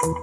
You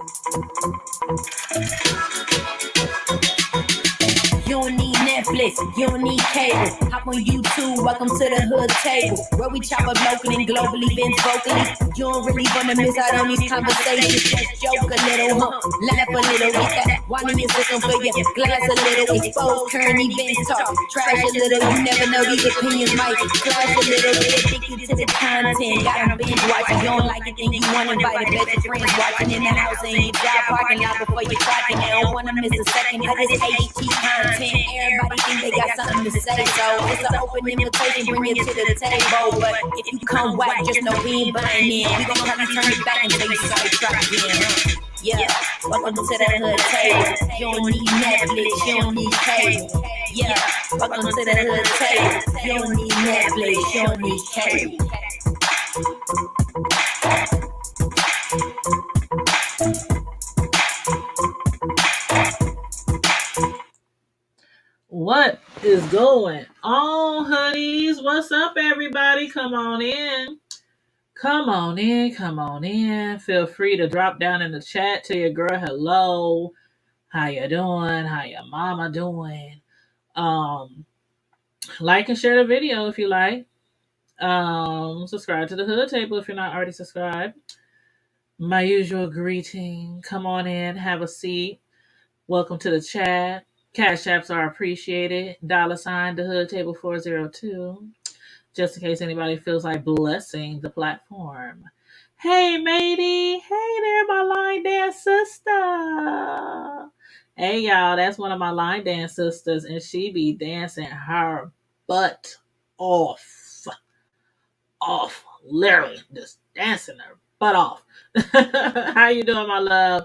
don't need Netflix, you don't need cable. Hop on YouTube, welcome to the hood table, where we chop up local and global events vocally. You don't really wanna miss out on these conversations. Just joke a little, laugh a little, get that wine in your system for your glass a little. Expose current events, talk trash a little. You never know, these opinions might flash a little. Get addicted to the content, got them binge watching. You don't like it, then you want to invite a bet your friends watching in the house and your job parking lot before you clocking. They don't wanna miss a second of this HT content. Everybody think they got something to say, so it's an open invitation, bring it to the table. But if you come whack, just know we ain't buying in. We gon' have you turn it back until you start again. Yeah, welcome to the hood table. You don't need Netflix, you don't need cable. Yeah, welcome to the hood table. You don't need Netflix, you don't need cable. What is going on, hoodies? What's up, everybody? Come on in. Come on in. Come on in. Feel free to drop down in the chat. Tell your girl hello. How you doing? How your mama doing? Like and share the video if you like. Subscribe to the Hood Table if you're not already subscribed. My usual greeting. Come on in. Have a seat. Welcome to the chat. Cash apps are appreciated. $ the Hood Table 402. Just in case anybody feels like blessing the platform. Hey, matey. Hey there, my line dance sister. Hey, y'all. That's one of my line dance sisters, and she be dancing her butt off. Literally, just dancing her butt off. How you doing, my love?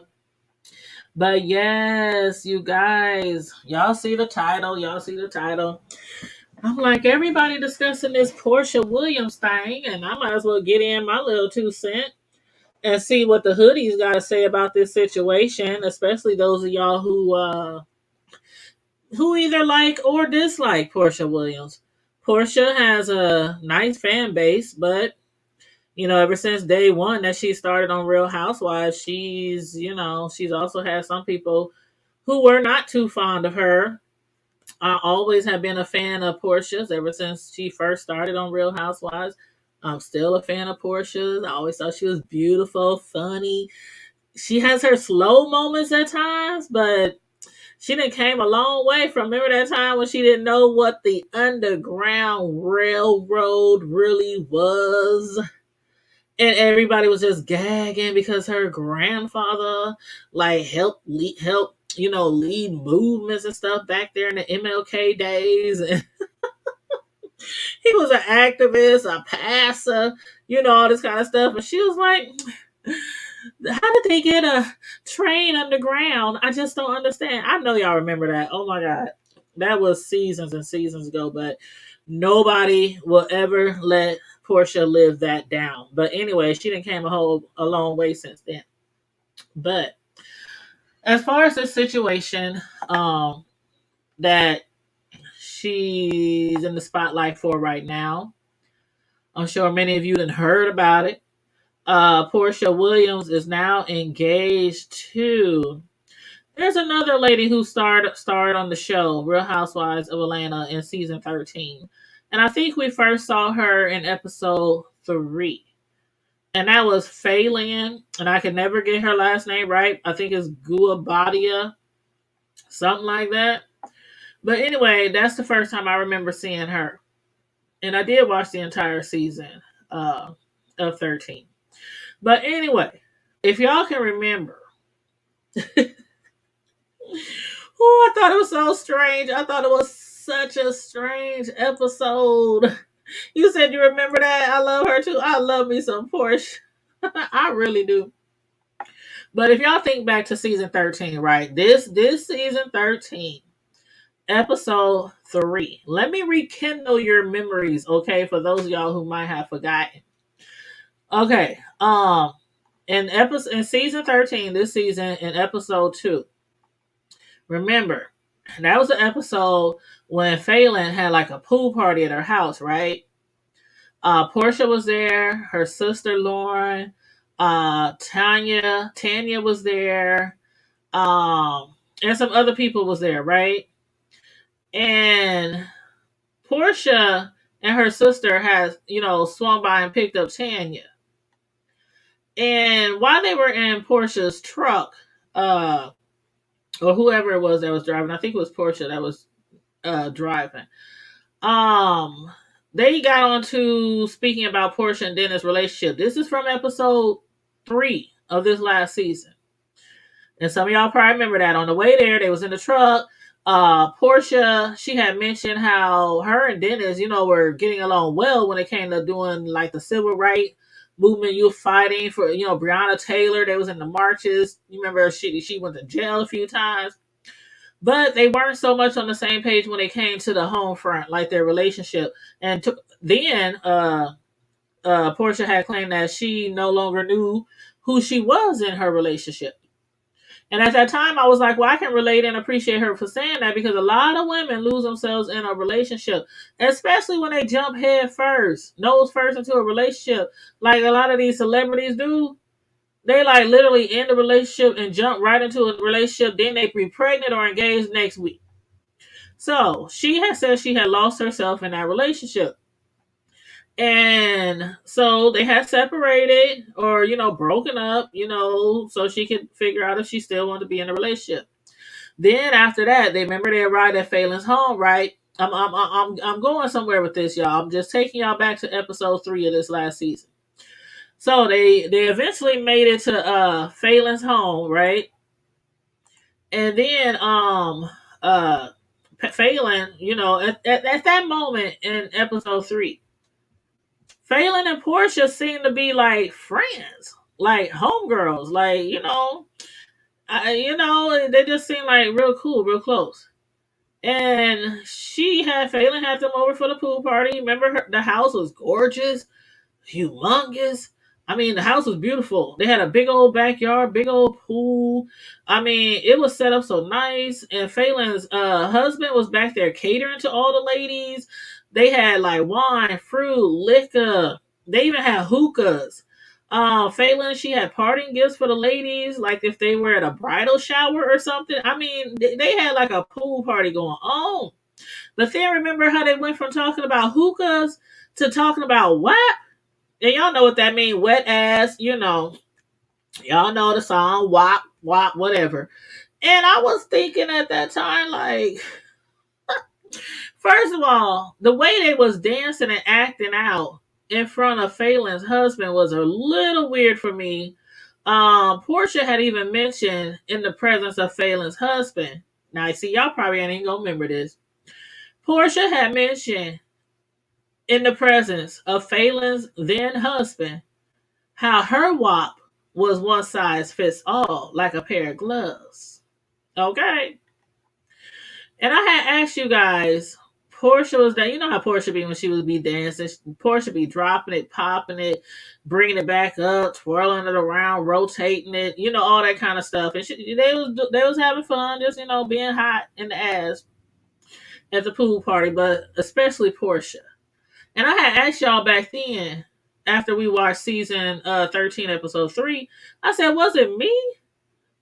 But yes, you guys, y'all see the title. I'm like, everybody discussing this Porsha Williams thing, and I might as well get in my little 2 cents and see what the hoodies got to say about this situation, especially those of y'all who either like or dislike Porsha Williams. Porsha has a nice fan base, but ever since day one that she started on Real Housewives, she's also had some people who were not too fond of her. I always have been a fan of Porsha's ever since she first started on Real Housewives. I'm still a fan of Porsha's. I always thought she was beautiful, funny. She has her slow moments at times, but she done came a long way from, remember that time when she didn't know what the Underground Railroad really was? And everybody was just gagging because her grandfather helped lead movements and stuff back there in the MLK days. And he was an activist, a passer, all this kind of stuff. And she was like, how did they get a train underground? I just don't understand. I know y'all remember that. Oh my God. That was seasons and seasons ago, but nobody will ever let Porsha live that down. But anyway, she done came a long way since then. But as far as this situation that she's in the spotlight for right now, I'm sure many of you done heard about it. Porsha Williams is now engaged to... There's another lady who starred on the show, Real Housewives of Atlanta, in season 13. And I think we first saw her in episode 3. And that was Falynn. And I can never get her last name right. I think it's Guobadia. Something like that. But anyway, that's the first time I remember seeing her. And I did watch the entire season of 13. But anyway, if y'all can remember... Oh, I thought it was so strange. I thought it was such a strange episode. You said you remember that? I love her too. I love me some Porsha. I really do. But if y'all think back to season 13, right? This season 13, episode 3. Let me rekindle your memories, okay? For those of y'all who might have forgotten. Okay. In season 13, this season, in episode 2. Remember, that was the episode when Falynn had a pool party at her house, right? Porsha was there, her sister Lauren, Tanya was there. And some other people was there, right? And Porsha and her sister has, swung by and picked up Tanya. And while they were in Porsha's truck, uh, or whoever it was that was driving, I think it was Porsha that was driving. Um, they got on to speaking about Porsha and Dennis' relationship. This is from episode 3 of this last season. And some of y'all probably remember that on the way there, they was in the truck. Porsha, she had mentioned how her and Dennis, were getting along well when it came to doing like the civil rights movement. You fighting for, Breonna Taylor. They was in the marches. You remember she went to jail a few times. But they weren't so much on the same page when it came to the home front, like their relationship. And then Porsha had claimed that she no longer knew who she was in her relationship. And at that time, I was like, well, I can relate and appreciate her for saying that, because a lot of women lose themselves in a relationship, especially when they jump head first, nose first into a relationship, like a lot of these celebrities do. They like literally end the relationship and jump right into a relationship. Then they be pregnant or engaged next week. So she had said she had lost herself in that relationship. And so they had separated or, broken up, so she could figure out if she still wanted to be in a relationship. Then after that, they arrived at Falyn's home, right? I'm going somewhere with this, y'all. I'm just taking y'all back to episode 3 of this last season. So they eventually made it to Falyn's home, right? And then Falynn, at that moment in episode 3, Falynn and Porsha seem to be like friends, like homegirls, like they just seem like real cool, real close. And Falynn had them over for the pool party. Remember, the house was gorgeous, humongous. I mean, the house was beautiful. They had a big old backyard, big old pool. I mean, it was set up so nice. And Falyn's husband was back there catering to all the ladies. They had like wine, fruit, liquor. They even had hookahs. Falynn, she had parting gifts for the ladies, like if they were at a bridal shower or something. I mean, they had like a pool party going on. But then remember how they went from talking about hookahs to talking about what? And y'all know what that means, wet ass, Y'all know the song, wop, wop, whatever. And I was thinking at that time, like, first of all, the way they was dancing and acting out in front of Falyn's husband was a little weird for me. Porsha had even mentioned in the presence of Falyn's husband. Now, I see y'all probably ain't gonna remember this. Porsha had mentioned in the presence of Falyn's then husband how her WAP was one size fits all, like a pair of gloves. Okay? And I had asked you guys, Porsha was there. You know how Porsha be when she would be dancing. Porsha be dropping it, popping it, bringing it back up, twirling it around, rotating it, all that kind of stuff. And they was having fun, just being hot in the ass at the pool party, but especially Porsha. And I had asked y'all back then, after we watched season 13, episode 3, I said, was it me?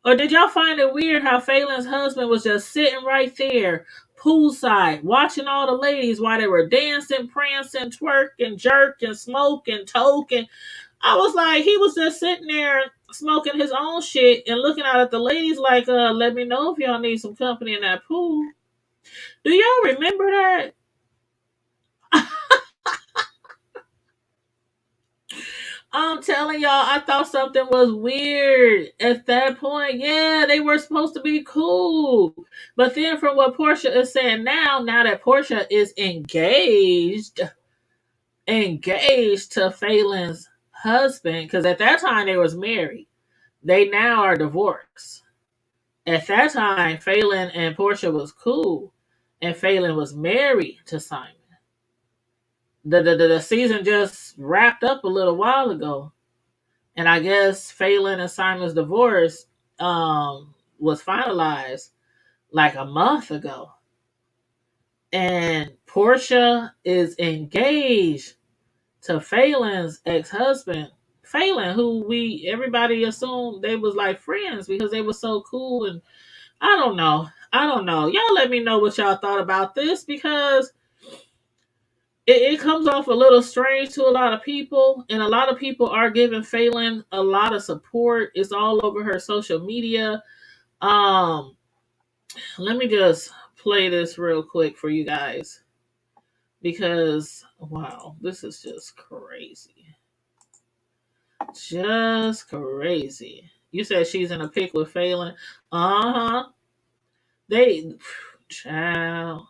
Or did y'all find it weird how Falyn's husband was just sitting right there, poolside, watching all the ladies while they were dancing, prancing, twerking, jerking, smoking, toking? I was like, he was just sitting there smoking his own shit and looking out at the ladies like, let me know if y'all need some company in that pool. Do y'all remember that? I'm telling y'all, I thought something was weird at that point. Yeah, they were supposed to be cool. But then from what Porsha is saying now that Porsha is engaged to Falyn's husband, because at that time they was married. They now are divorced. At that time, Falynn and Porsha was cool. And Falynn was married to Simon. The season just wrapped up a little while ago. And I guess Falynn and Simon's divorce was finalized like a month ago. And Porsha is engaged to Falyn's ex-husband, Falynn, who everybody assumed they was like friends because they were so cool. And I don't know. I don't know. Y'all let me know what y'all thought about this, because it comes off a little strange to a lot of people, and a lot of people are giving Falynn a lot of support. It's all over her social media. Um, Let me just play this real quick for you guys, because wow, this is just crazy. Just crazy. You said she's in a pic with Falynn. Uh-huh. They child,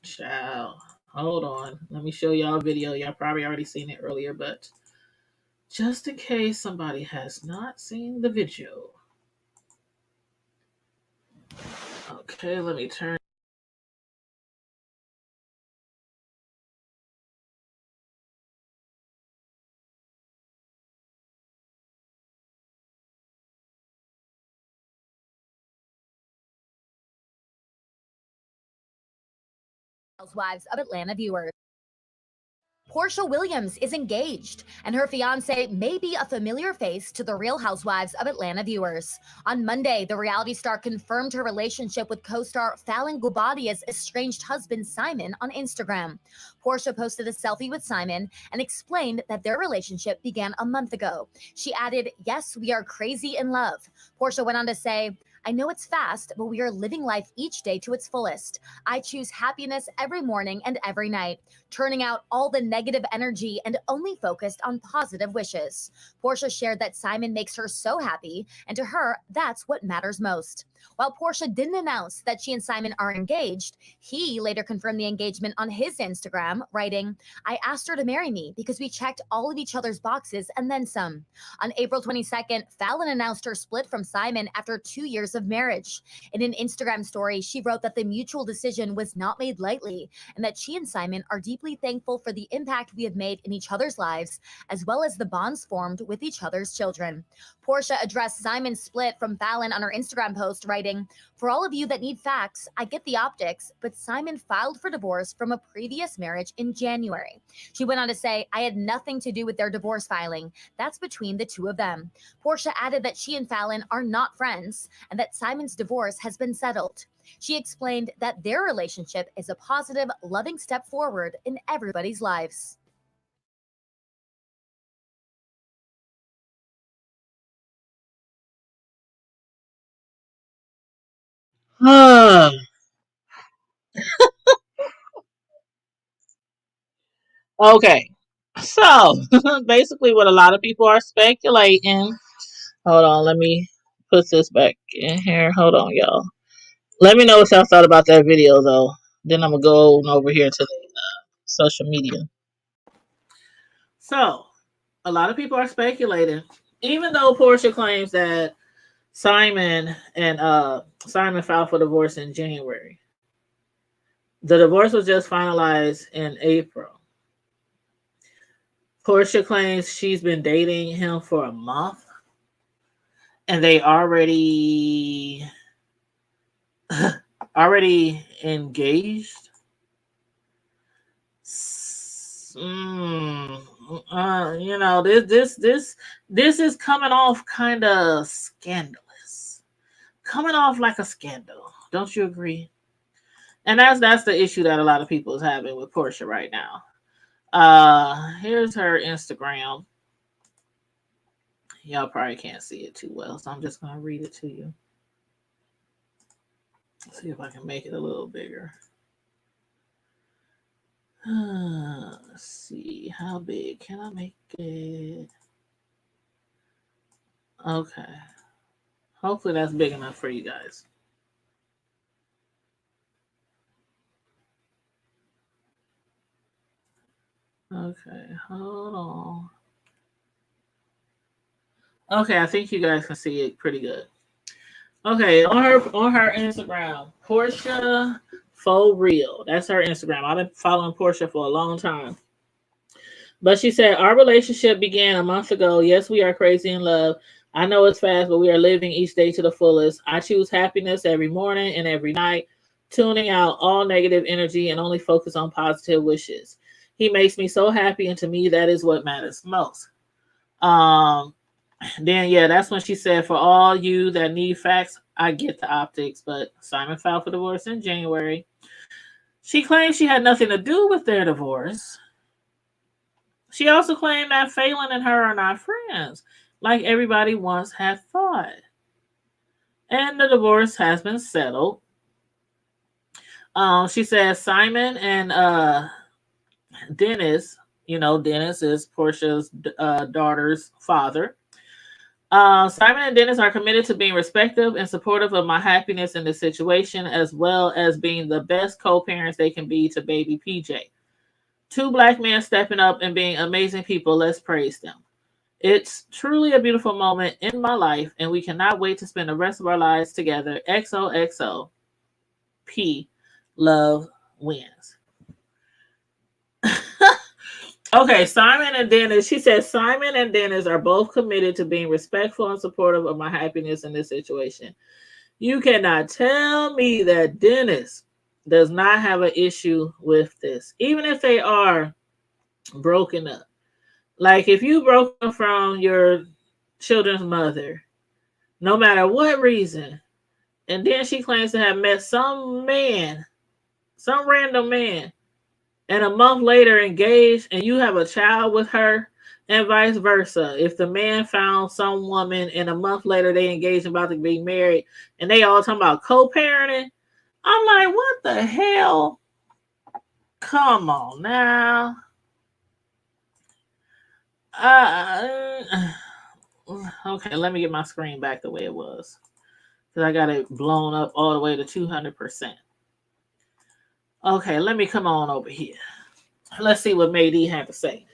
child. Hold on. Let me show y'all a video. Y'all probably already seen it earlier, but just in case somebody has not seen the video. Okay, let me turn. Housewives of Atlanta viewers. Porsha Williams is engaged, and her fiance may be a familiar face to the Real Housewives of Atlanta viewers. On Monday, the reality star confirmed her relationship with co-star Falynn Guobadia's estranged husband Simon on Instagram. Porsha posted a selfie with Simon and explained that their relationship began a month ago. She added, "Yes, we are crazy in love." Porsha went on to say, "I know it's fast, but we are living life each day to its fullest. I choose happiness every morning and every night, turning out all the negative energy and only focused on positive wishes." Porsha shared that Simon makes her so happy, and to her, that's what matters most. While Porsha didn't announce that she and Simon are engaged, he later confirmed the engagement on his Instagram, writing, "I asked her to marry me because we checked all of each other's boxes and then some." On April 22nd, Falynn announced her split from Simon after 2 years of marriage. In an Instagram story, she wrote that the mutual decision was not made lightly, and that she and Simon are deeply thankful for the impact we have made in each other's lives, as well as the bonds formed with each other's children. Porsha addressed Simon's split from Falynn on her Instagram post, writing, "For all of you that need facts, I get the optics, but Simon filed for divorce from a previous marriage in January." She went on to say, "I had nothing to do with their divorce filing. That's between the two of them." Porsha added that she and Falynn are not friends, and that Simon's divorce has been settled. She explained that their relationship is a positive, loving step forward in everybody's lives. Okay. So basically what a lot of people are speculating. Hold on, let me put this back in here. Hold on, y'all. Let me know what y'all thought about that video though. Then I'm gonna go on over here to the social media. So a lot of people are speculating, even though Porsha claims that Simon filed for divorce in January. The divorce was just finalized in April. Porsha claims she's been dating him for a month, and they already engaged. Mm, this is coming off kind of scandalous, coming off like a scandal. Don't you agree? And that's the issue that a lot of people is having with Porsha right now. Here's her Instagram. Y'all probably can't see it too well, so I'm just gonna read it to you. See if I can make it a little bigger. Let's see, how big can I make it? Okay. Hopefully that's big enough for you guys. Okay, hold on. Okay, I think you guys can see it pretty good. Okay, on her Instagram, Porsha for real. That's her Instagram. I've been following Porsha for a long time. But she said, "Our relationship began a month ago. Yes, we are crazy in love. I know it's fast, but we are living each day to the fullest. I choose happiness every morning and every night, tuning out all negative energy and only focus on positive wishes. He makes me so happy, and to me, that is what matters most." Um, then yeah, that's when she said, "For all you that need facts, I get the optics." But Simon filed for divorce in January. She claimed she had nothing to do with their divorce. She also claimed that Phelan and her are not friends, like everybody once had thought. And the divorce has been settled. She says Simon and Dennis, Dennis is Portia's daughter's father. Simon and Dennis are committed to being respectful and supportive of my happiness in this situation, as well as being the best co-parents they can be to baby PJ. Two black men stepping up and being amazing people. Let's praise them. It's truly a beautiful moment in my life, and we cannot wait to spend the rest of our lives together. XOXO. P. Love wins. Okay, Simon and Dennis. She said Simon and Dennis are both committed to being respectful and supportive of my happiness in this situation. You cannot tell me that Dennis does not have an issue with this, even if they are broken up. Like if you broke up from your children's mother, no matter what reason, and then she claims to have met some man, some random man, and a month later engaged and you have a child with her, and vice versa. If the man found some woman and a month later they engaged and about to be married and they all talking about co-parenting, I'm like, what the hell? Come on now. Uh, okay, let me get my screen back the way it was. Because I got it blown up all the way to 200%. Okay, let me come on over here. Let's see what Maydee had to say.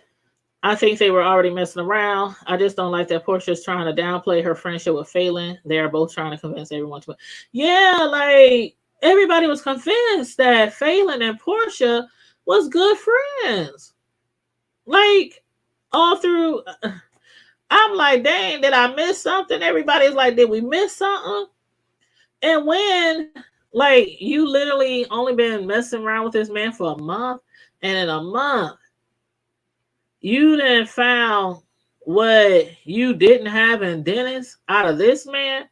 I think they were already messing around. I just don't like that Portia is trying to downplay her friendship with Phelan. They are both trying to convince everyone to. Yeah, like everybody was convinced that Phelan and Portia was good friends. Like all through. I'm like, dang, did I miss something? Everybody's like, did we miss something? And when, like, you literally only been messing around with this man for a month, and in a month, you then found what you didn't have in Dennis out of this man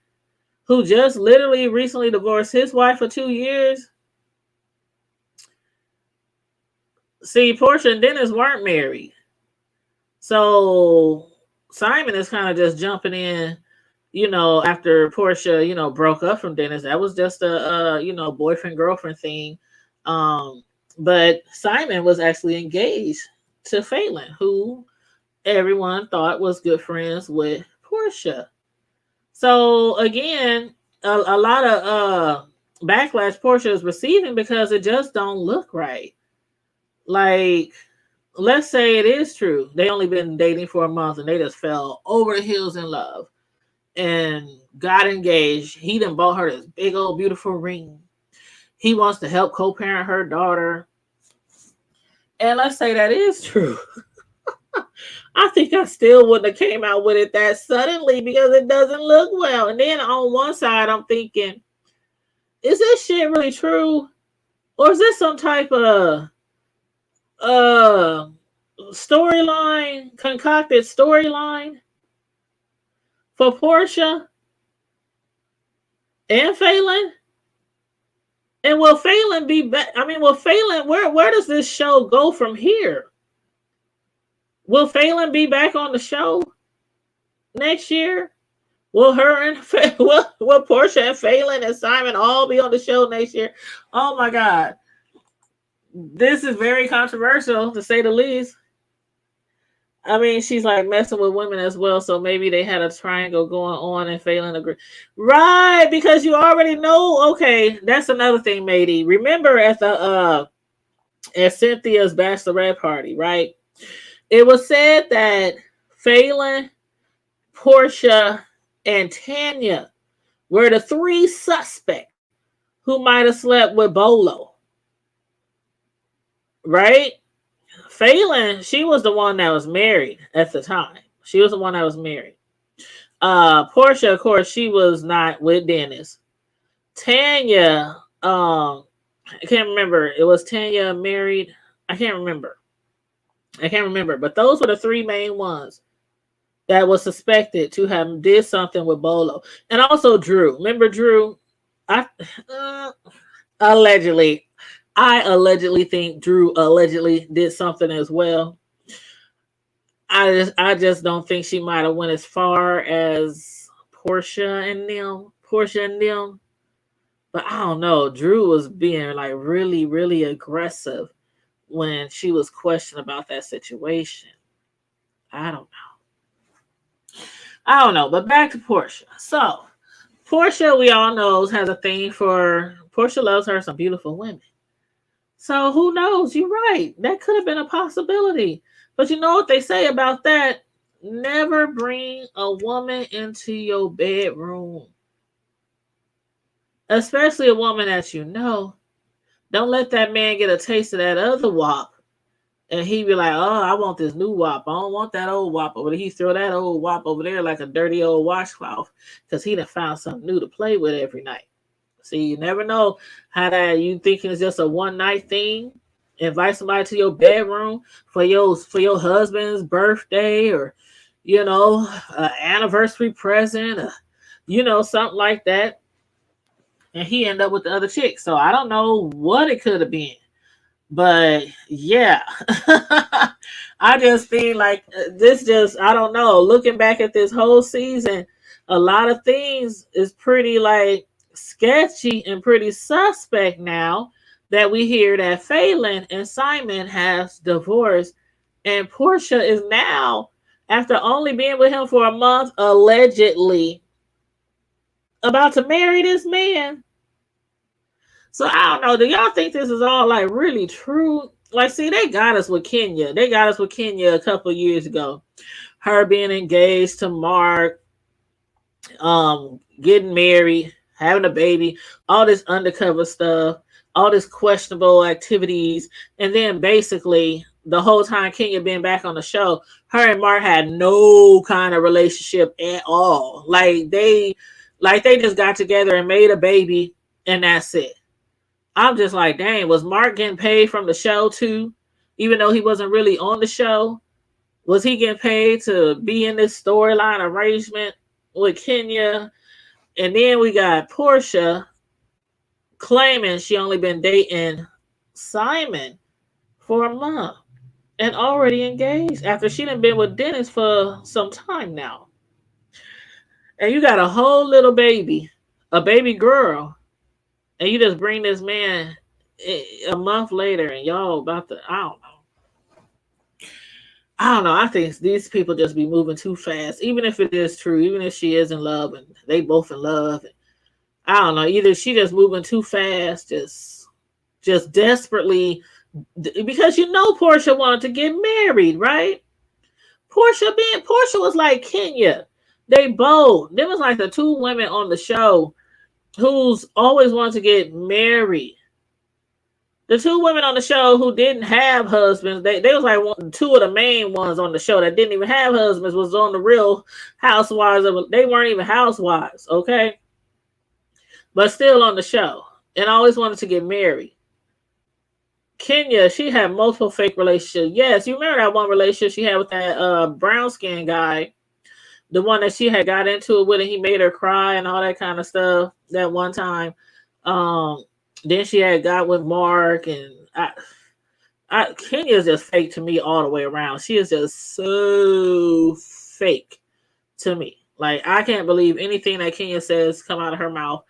who just literally recently divorced his wife for 2 years. See, Portia and Dennis weren't married. So Simon is kind of just jumping in, after Portia, broke up from Dennis. That was just a boyfriend girlfriend thing. But Simon was actually engaged to Phelan, who everyone thought was good friends with Portia. So again, a lot of backlash Portia is receiving because it just don't look right. Like, let's say it is true. They only been dating for a month and they just fell over the hills in love and got engaged. He done bought her this big old beautiful ring. He wants to help co-parent her daughter. And let's say that is true. I think I still wouldn't have came out with it that suddenly because it doesn't look well. And then on one side, I'm thinking, is this shit really true? Or is this some type of uh storyline, concocted storyline for Portia and Phelan? And will Phelan be back? I mean, will Phelan, where does this show go from here? Will Phelan be back on the show next year? Will her and will Portia and Phelan and Simon all be on the show next year? Oh my God. This is very controversial to say the least. I mean, she's like messing with women as well, so maybe they had a triangle going on and Phelan agreed. Right, because you already know, okay, that's another thing, matey. Remember at Cynthia's bachelorette party, right? It was said that Phelan, Portia, and Tanya were the three suspects who might have slept with Bolo. Right? Phelan, she was the one that was married at the time. She was the one that was married. Portia, of course, she was not with Dennis. Tanya, I can't remember. It was Tanya married. I can't remember. But those were the three main ones that was suspected to have did something with Bolo, and also Drew. Remember Drew? I uh, allegedly, I allegedly think Drew allegedly did something as well. I just don't think she might have went as far as Porsha and them. But I don't know. Drew was being like really, really aggressive when she was questioned about that situation. I don't I don't know, but back to Portia. So Portia, we all knows has a thing for Portia loves her some beautiful women. So who knows? You're right. That could have been a possibility. But you know what they say about that? Never bring a woman into your bedroom, especially a woman that you know. Don't let that man get a taste of that other wop. And he be like, oh, I want this new wop. I don't want that old wop over there. He throw that old wop over there like a dirty old washcloth because he done found something new to play with every night. See, you never know how that you thinking it's just a one night thing. Invite somebody to your bedroom for your husband's birthday or anniversary present, something like that, and he end up with the other chick. So I don't know what it could have been. But yeah, I just feel like this just, I don't know. Looking back at this whole season, a lot of things is pretty like sketchy and pretty suspect now that we hear that Falynn and Simon has divorced and Portia is now, after only being with him for a month, allegedly about to marry this man. So I don't know. Do y'all think this is all like really true? Like, see, they got us with Kenya. They got us with Kenya a couple years ago. Her being engaged to Mark, getting married, having a baby, all this undercover stuff, all this questionable activities, and then basically the whole time Kenya being back on the show, her and Mark had no kind of relationship at all. Like they just got together and made a baby, and that's it. I'm just like, dang, was Mark getting paid from the show too? Even though he wasn't really on the show? Was he getting paid to be in this storyline arrangement with Kenya? And then we got Portia claiming she only been dating Simon for a month and already engaged after she done been with Dennis for some time now. And you got a whole little baby, a baby girl, and you just bring this man a month later and y'all about to, I don't know. I think these people just be moving too fast. Even if it is true, even if she is in love and they both in love, I don't know. Either she just moving too fast, just desperately, because Portia wanted to get married, right? Portia was like Kenya. They both. There was like the two women on the show who's always wanted to get married. The two women on the show who didn't have husbands, they was like two of the main ones on the show that didn't even have husbands was on the Real Housewives. They weren't even housewives, okay? But still on the show and always wanted to get married. Kenya, she had multiple fake relationships. Yes, you remember that one relationship she had with that brown skin guy, the one that she had got into it with, and he made her cry and all that kind of stuff that one time. Then she had got with Mark, and Kenya is just fake to me all the way around. She is just so fake to me. Like, I can't believe anything that Kenya says come out of her mouth.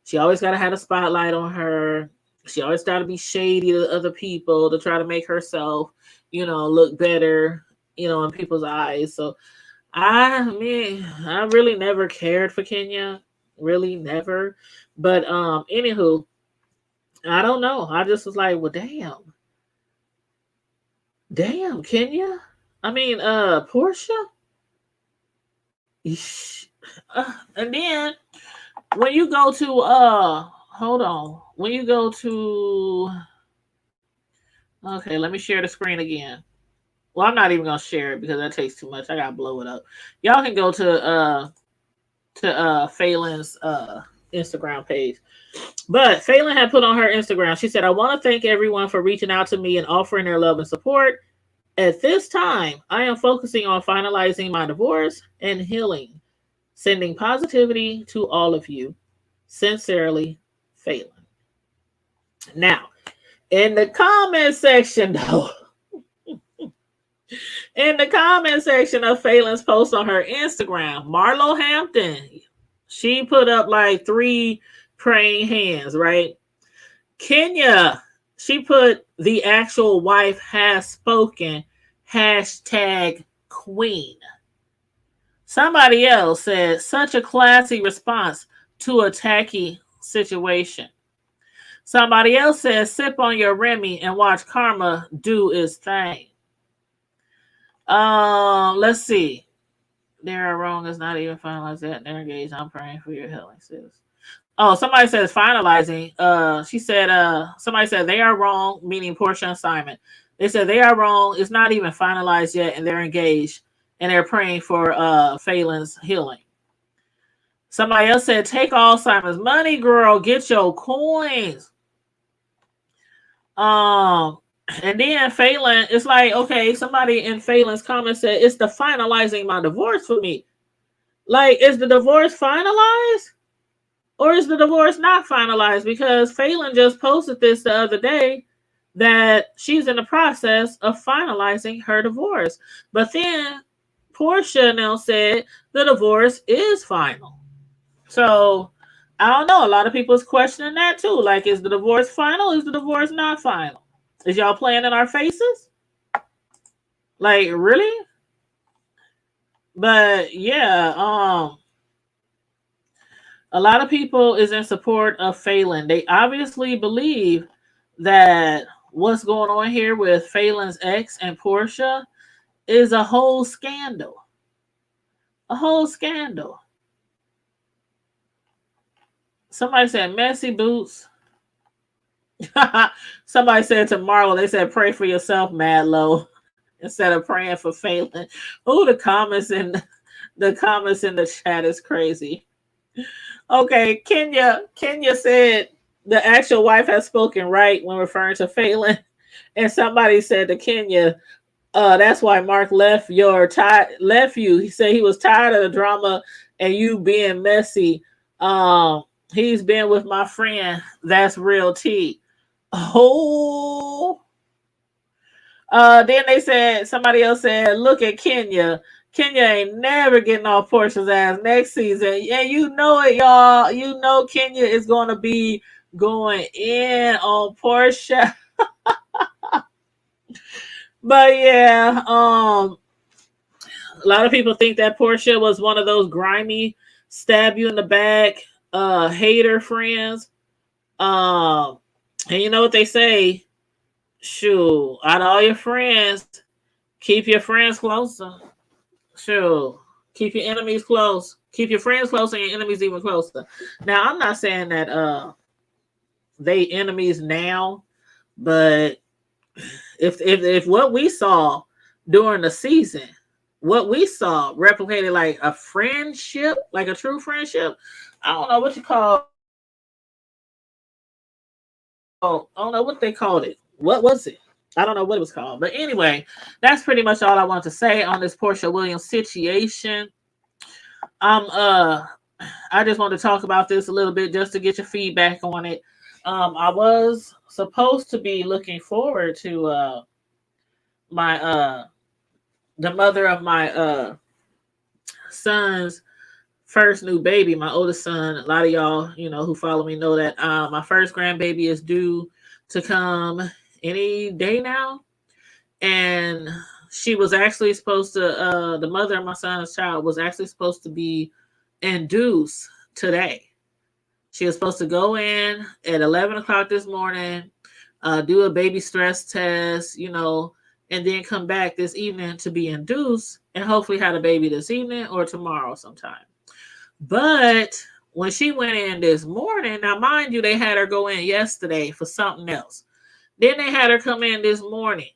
She always got to have a spotlight on her. She always got to be shady to other people to try to make herself, look better, in people's eyes. So, I really never cared for Kenya. Really never. But, anywho, I don't know. I just was like, well, damn, Kenya. I mean, Portia. And then when you go to hold on. When you go to okay, let me share the screen again. Well, I'm not even gonna share it because that takes too much. I gotta blow it up. Y'all can go to Falynn's Instagram page. But Falynn had put on her Instagram, she said, I want to thank everyone for reaching out to me and offering their love and support. At this time, I am focusing on finalizing my divorce and healing. Sending positivity to all of you. Sincerely, Falynn. Now, in the comment section, though, in the comment section of Phelan's post on her Instagram, Marlo Hampton, she put up like 3 praying hands, right? Kenya, she put the actual wife has spoken, hashtag queen. Somebody else said, such a classy response to a tacky situation. Somebody else says, sip on your Remy and watch karma do its thing. Let's see. They're wrong is not even finalized yet. They're engaged. I'm praying for your healing, sis. Oh, somebody says finalizing. She said, somebody said they are wrong, meaning Porsha and Simon. They said they are wrong. It's not even finalized yet, and they're engaged, and they're praying for Phelan's healing. Somebody else said, take all Simon's money, girl. Get your coins. And then Falynn, it's like, okay, somebody in Phelan's comments said, it's the finalizing my divorce for me. Like, is the divorce finalized? Or is the divorce not finalized? Because Falynn just posted this the other day that she's in the process of finalizing her divorce. But then Porsha now said the divorce is final. So I don't know. A lot of people is questioning that too. Like, is the divorce final? Is the divorce not final? Is y'all playing in our faces? Like, really? But yeah, a lot of people is in support of Falynn. They obviously believe that what's going on here with Phelan's ex and Porsha is a whole scandal. A whole scandal. Somebody said messy boots. Somebody said to Marlo, they said pray for yourself, Mad Low, instead of praying for Falynn. Oh, the comments in the chat is crazy. Okay, Kenya said the actual wife has spoken right when referring to Falynn, and somebody said to Kenya, that's why Mark left you. He said he was tired of the drama and you being messy. He's been with my friend. That's real tea. Oh. Then they said, somebody else said, look at Kenya. Kenya ain't never getting off Porsha's ass next season. And you know it, y'all. You know Kenya is going to be going in on Porsha. But yeah, a lot of people think that Porsha was one of those grimy, stab you in the back, hater friends. And you know what they say? Shoot, out of all your friends, keep your friends closer. Sure. Keep your enemies close. Keep your friends close and your enemies even closer. Now, I'm not saying that they enemies now, but if what we saw during the season, what we saw replicated like a friendship, like a true friendship, I don't know what you call. I don't know what they called it. What was it? I don't know what it was called. But anyway, that's pretty much all I want to say on this Porsha Williams situation. I just want to talk about this a little bit just to get your feedback on it. I was supposed to be looking forward to my the mother of my son's first new baby, my oldest son. A lot of y'all, who follow me know that my first grandbaby is due to come any day now. And she was actually supposed to, the mother of my son's child was actually supposed to be induced today. She was supposed to go in at 11 o'clock this morning, do a baby stress test, and then come back this evening to be induced and hopefully have a baby this evening or tomorrow sometime. But when she went in this morning, now mind you, they had her go in yesterday for something else. Then they had her come in this morning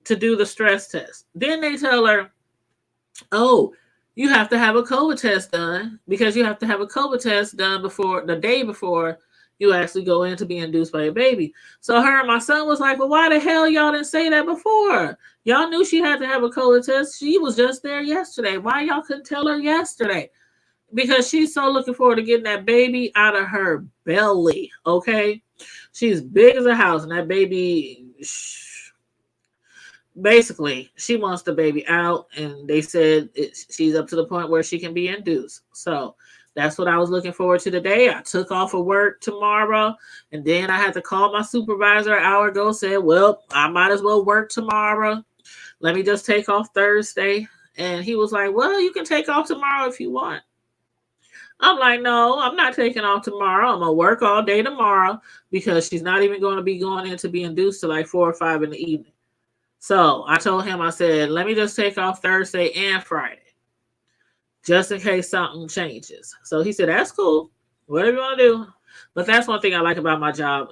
to do the stress test. Then they tell her, oh, you have to have a COVID test done because you have to have a COVID test done before the day before You actually go in to be induced by a baby. So her and my son was like, well, why the hell y'all didn't say that before? Y'all knew she had to have a COVID test. She was just there yesterday. Why y'all couldn't tell her yesterday? Because she's so looking forward to getting that baby out of her belly. Okay, she's big as a house, and that baby, basically, she wants the baby out, and they said she's up to the point where she can be induced. So that's what I was looking forward to today. I took off of work tomorrow, and then I had to call my supervisor an hour ago. Said, well, I might as well work tomorrow. Let me just take off Thursday. And he was like, well, you can take off tomorrow if you want. I'm like, no, I'm not taking off tomorrow. I'm going to work all day tomorrow because she's not even going to be going in to be induced to like 4 or 5 in the evening. So I told him, I said, let me just take off Thursday and Friday just in case something changes. So he said, that's cool. Whatever you want to do. But that's one thing I like about my job.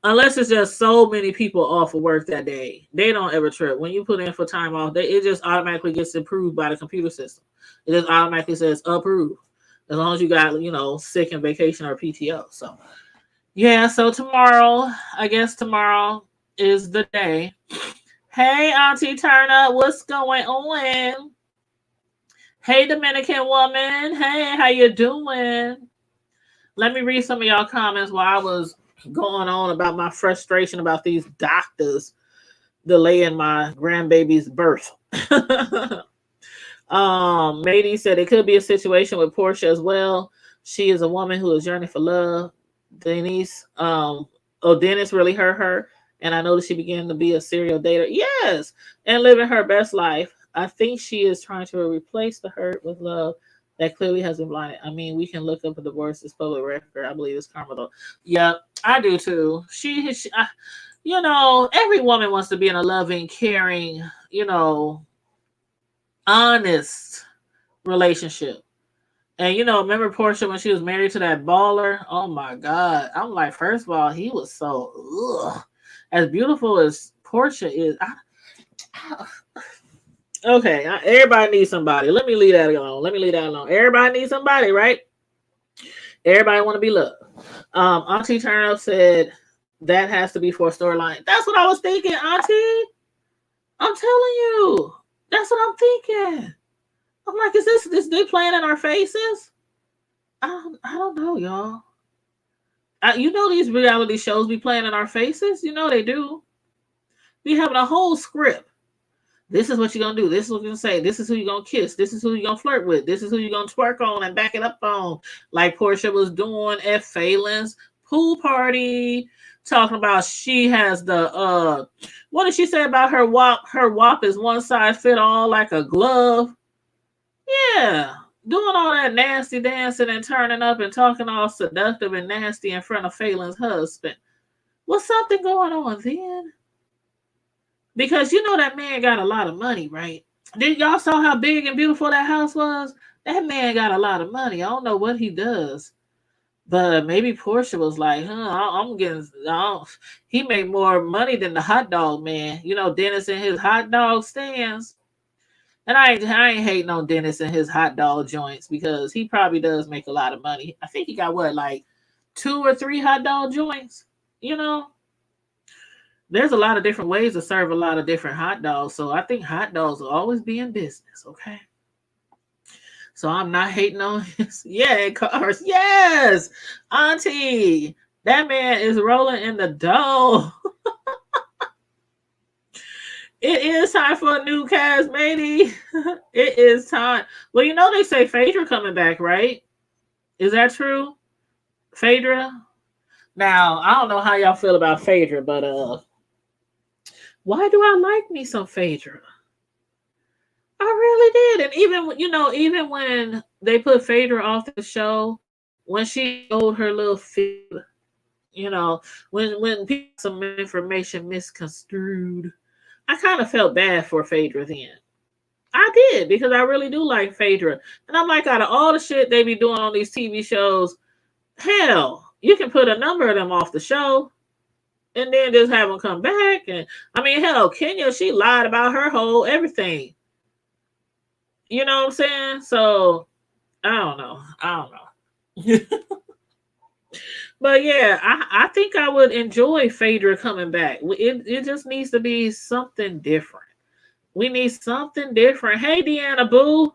Unless it's just so many people off of work that day, they don't ever trip. When you put in for time off, it just automatically gets approved by the computer system. It just automatically says approved. As long as you got, sick and vacation or PTO. So, yeah, so tomorrow, I guess tomorrow is the day. Hey, Auntie Turner, what's going on? Hey, Dominican woman. Hey, how you doing? Let me read some of y'all comments while I was going on about my frustration about these doctors delaying my grandbaby's birth. Mady said it could be a situation with Porsha as well. She is a woman who is yearning for love. Dennis really hurt her, and I noticed she began to be a serial dater. Yes, and living her best life. I think she is trying to replace the hurt with love that clearly has been blinded. I mean, we can look up at the divorce as public record. I believe it's karma though. Yeah, I do too. Every woman wants to be in a loving, caring, honest relationship. And remember Porsha when she was married to that baller? Oh my God. I'm like, first of all, he was so as beautiful as Porsha is. Okay, everybody needs somebody. Let me leave that alone. Everybody needs somebody, right? Everybody want to be loved. Auntie Turnup said that has to be for a storyline. That's what I was thinking, Auntie. I'm telling you. That's what I'm thinking. I'm like, is this they playing in our faces? I don't know, y'all. These reality shows be playing in our faces. They do. Be having a whole script. This is what you're going to do. This is what you're going to say. This is who you're going to kiss. This is who you're going to flirt with. This is who you're going to twerk on and back it up on. Like Porsha was doing at Falynn's pool party. Talking about she has the, what did she say about her WAP? Her WAP is one size fit all like a glove. Yeah. Doing all that nasty dancing and turning up and talking all seductive and nasty in front of Falynn's husband. Was something going on then? Because that man got a lot of money, right? Did y'all saw how big and beautiful that house was? That man got a lot of money. I don't know what he does. But maybe Porsha was like, he made more money than the hot dog man. Dennis and his hot dog stands. And I ain't hating on Dennis and his hot dog joints because he probably does make a lot of money. I think he got like 2 or 3 hot dog joints, There's a lot of different ways to serve a lot of different hot dogs. So I think hot dogs will always be in business, okay? So I'm not hating on his. Yeah, cars. Yes, Auntie. That man is rolling in the dough. It is time for a new cast, matey. It is time. Well, they say Phaedra coming back, right? Is that true? Phaedra? Now, I don't know how y'all feel about Phaedra, but why do I like me some Phaedra? I really did. And even when they put Phaedra off the show, when she showed her little fib, when people some information misconstrued, I kind of felt bad for Phaedra then. I did, because I really do like Phaedra. And I'm like, out of all the shit they be doing on these TV shows, hell, you can put a number of them off the show and then just have them come back. And I mean, hell, Kenya, she lied about her whole everything. You know what I'm saying? So I don't know. But yeah, I think I would enjoy Phaedra coming back. It just needs to be something different. We need something different. Hey, Deanna Boo,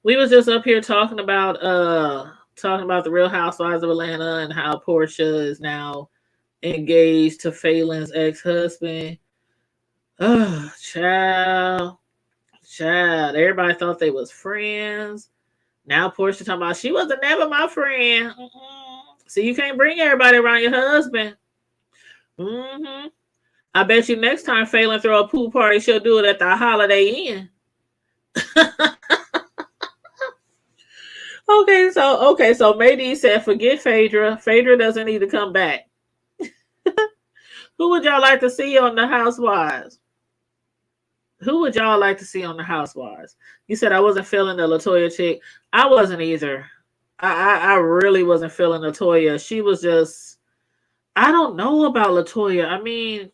we was just up here talking about the Real Housewives of Atlanta and how Portia is now engaged to Phelan's ex husband. Oh, child, child. Everybody thought they was friends. Now Portia talking about she wasn't never my friend. Mm-mm. See, you can't bring everybody around your husband. Hmm. I bet you next time Phelan throw a pool party, she'll do it at the Holiday Inn. Okay, so Mayday said, forget Phaedra. Phaedra doesn't need to come back. Who would y'all like to see on the Housewives? Who would y'all like to see on the Housewives? You said I wasn't feeling the Latoya chick. I wasn't either. I really wasn't feeling Latoya. She was just, I don't know about Latoya. I mean,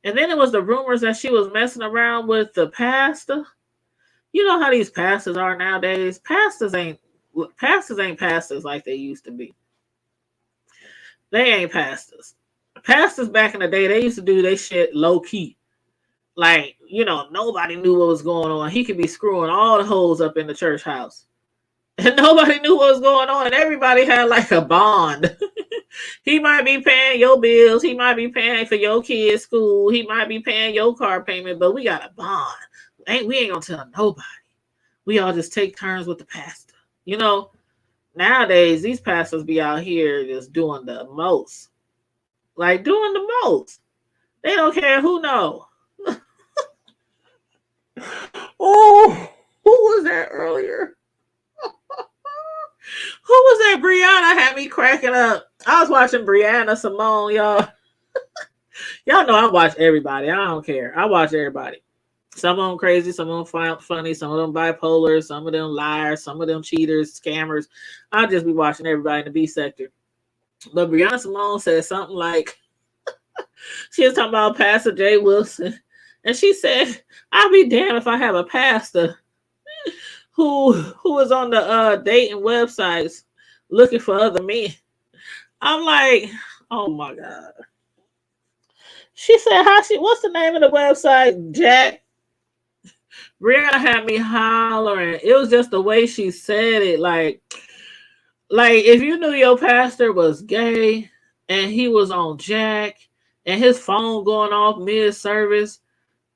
and then it was the rumors that she was messing around with the pastor. You know how these pastors are nowadays. Pastors ain't pastors like they used to be. They ain't pastors. Pastors back in the day, they used to do their shit low key. Like, nobody knew what was going on. He could be screwing all the hoes up in the church house. And nobody knew what was going on. And everybody had like a bond. He might be paying your bills. He might be paying for your kids' school. He might be paying your car payment, but we got a bond. We ain't gonna tell nobody. We all just take turns with the pastor. You know, Nowadays these pastors be out here just doing the most. Like doing the most. They don't care who know. Oh, who was that earlier? Who was that? Brianna had me cracking up. I was watching Brianna Simone, y'all. Y'all know I watch everybody. I don't care. I watch everybody. Some of them crazy, some of them funny, some of them bipolar, some of them liars, some of them cheaters, scammers. I'll just be watching everybody in the B sector. But Brianna Simone said something like, she was talking about Pastor Jay Wilson. And she said, I'll be damned if I have a pastor who is on the dating websites looking for other men. I'm like, oh my God. She said, what's the name of the website? Jack. Brianna had me hollering. It was just the way she said it. Like if you knew your pastor was gay and he was on Jack and his phone going off mid service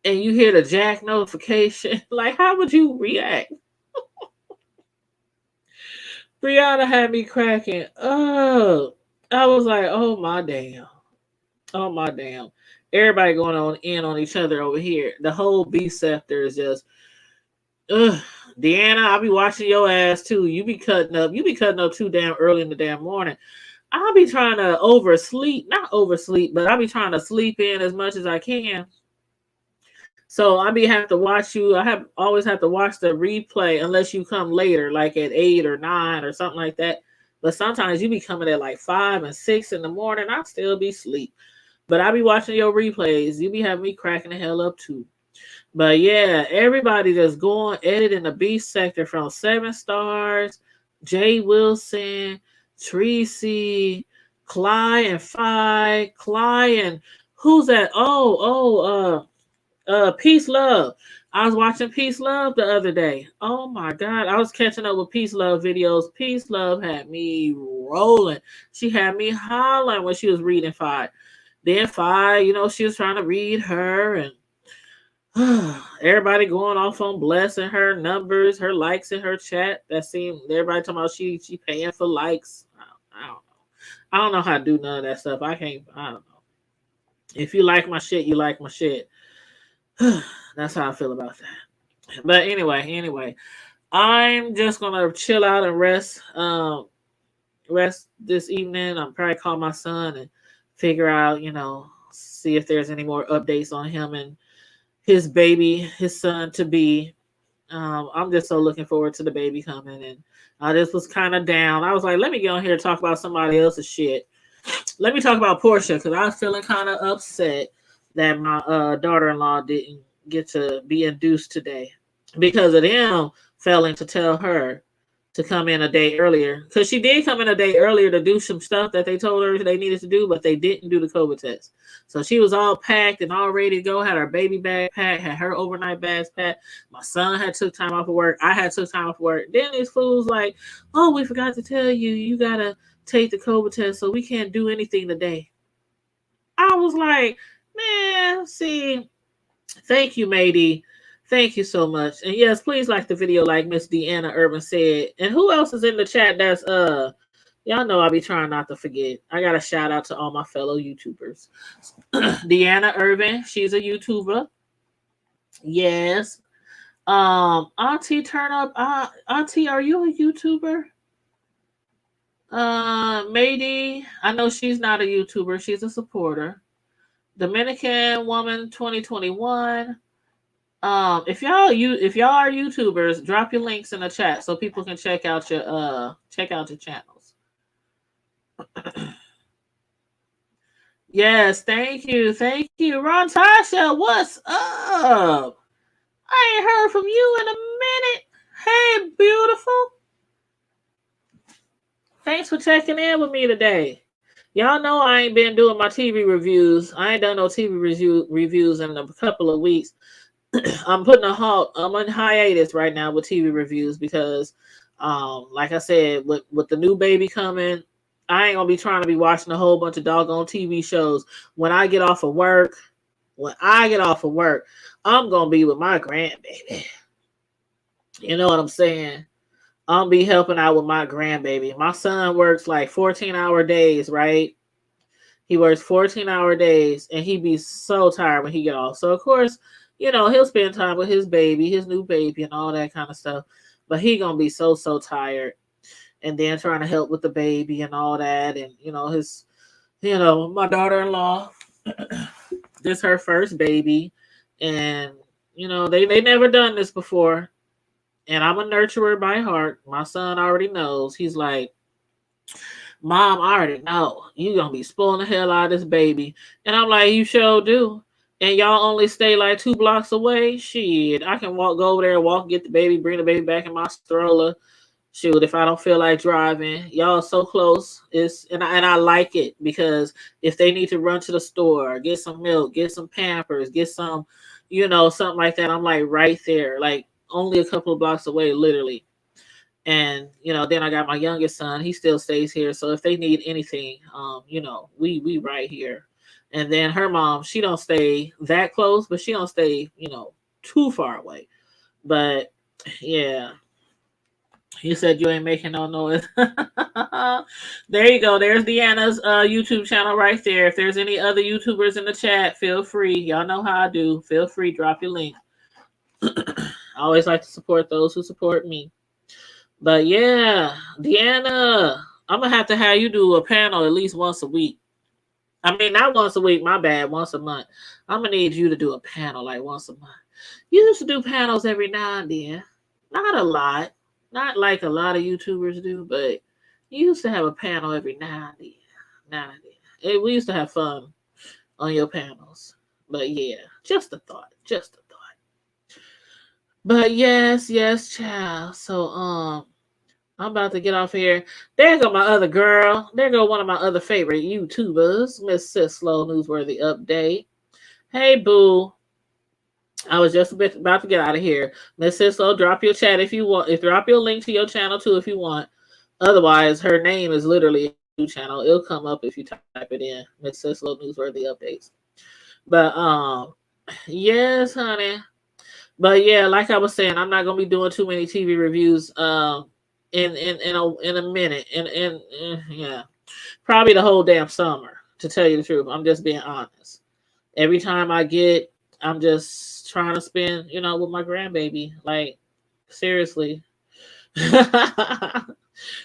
and you hear the Jack notification, like how would you react? Brianna had me cracking up. I was like, oh my damn. Oh my damn. Everybody going on in on each other over here. The whole B sector is just ugh. Deanna, I'll be watching your ass too. You be cutting up. You be cutting up too damn early in the damn morning. I'll be trying to oversleep. Not oversleep, but I'll be trying to sleep in as much as I can. So I be have to watch you. Always have to watch the replay unless you come later, like at 8 or 9 or something like that. But sometimes you be coming at like 5 and 6 in the morning. I'll still be asleep. But I be watching your replays. You be having me cracking the hell up too. But yeah, everybody just going editing the B sector from 7 stars, Jay Wilson, Tracy, Cly and Phi, Cly and who's that? Peace Love. I was watching Peace Love the other day. Oh my God. I was catching up with Peace Love videos. Peace Love had me rolling. She had me hollering when she was reading Phi. Then Phi, she was trying to read her and everybody going off on blessing her numbers, her likes in her chat. That seemed everybody talking about she paying for likes. I don't know. I don't know how to do none of that stuff. I don't know. If you like my shit, you like my shit. That's how I feel about that. But anyway, I'm just gonna chill out and rest. Rest this evening. I'm probably call my son and figure out, see if there's any more updates on him and his baby, his son to be. I'm just so looking forward to the baby coming, and I just was kind of down. I was like, let me get on here and talk about somebody else's shit. Let me talk about Porsha because I was feeling kind of upset that my daughter-in-law didn't get to be induced today because of them failing to tell her to come in a day earlier because she did come in a day earlier to do some stuff that they told her they needed to do, but they didn't do the COVID test. So she was all packed and all ready to go. Had her baby bag packed, had her overnight bags packed. My son had took time off of work. I had took time off of work. Then these fools like, oh, we forgot to tell you, you gotta take the COVID test, so we can't do anything today. I was like, man, see, thank you, matey. Thank you so much. And yes, please like the video like Miss Deanna Urban said. And who else is in the chat that's y'all know I be trying not to forget. I got a shout out to all my fellow YouTubers. Deanna Urban, she's a YouTuber. Yes. Auntie Turn Up, Auntie, are you a YouTuber? Matey, I know she's not a YouTuber, she's a supporter. Dominican Woman 2021. If y'all are YouTubers, drop your links in the chat so people can check out your channels. Yes, thank you. Ron Tasha, what's up? I ain't heard from you in a minute. Hey, beautiful. Thanks for checking in with me today. Y'all know I ain't been doing my TV reviews. I ain't done no TV reviews in a couple of weeks. I'm putting a halt. I'm on hiatus right now with TV reviews because, like I said, with the new baby coming, I ain't gonna be trying to be watching a whole bunch of doggone TV shows. When I get off of work, I'm gonna be with my grandbaby. You know what I'm saying? I'm gonna be helping out with my grandbaby. My son works like 14-hour days, right? He works 14-hour days, and he be so tired when he get off. So of course, you know, he'll spend time with his baby, his new baby, and all that kind of stuff. But he gonna be so tired, and then trying to help with the baby and all that, and my daughter-in-law, this her first baby, and they never done this before, and I'm a nurturer by heart. My son already knows. He's like, Mom, I already know you gonna be spoiling the hell out of this baby. And I'm like, you sure do. And y'all only stay like 2 blocks away. Shit, I can go over there, get the baby, bring the baby back in my stroller. Shoot, if I don't feel like driving, y'all so close. And I like it because if they need to run to the store, get some milk, get some Pampers, get some, something like that, I'm like right there, like only a couple of blocks away, literally. And then I got my youngest son. He still stays here. So if they need anything, we right here. And then her mom, she don't stay that close, but she don't stay, too far away. But yeah, you said you ain't making no noise. There you go. There's Deanna's YouTube channel right there. If there's any other YouTubers in the chat, feel free. Y'all know how I do. Feel free. Drop your link. I always like to support those who support me. But yeah, Deanna, I'm going to have you do a panel at least once a week. I mean, not once a week, my bad, once a month. I'm going to need you to do a panel like once a month. You used to do panels every now and then. Not a lot. Not like a lot of YouTubers do, but you used to have a panel every now and then. We used to have fun on your panels. But yeah, just a thought. But yes, child. So, I'm about to get off here. There go my other girl. There go one of my other favorite YouTubers, Miss Sislo Newsworthy Update. Hey, boo. I was just about to get out of here. Miss Sislo, drop your chat if you want. Drop your link to your channel too if you want. Otherwise, her name is literally a new channel. It'll come up if you type it in. Miss Sislo Newsworthy Updates. But yes, honey. But yeah, like I was saying, I'm not gonna be doing too many TV reviews in a minute. And yeah, probably the whole damn summer, to tell you the truth. I'm just being honest. Every time I'm just trying to spend, with my grandbaby. Like, seriously.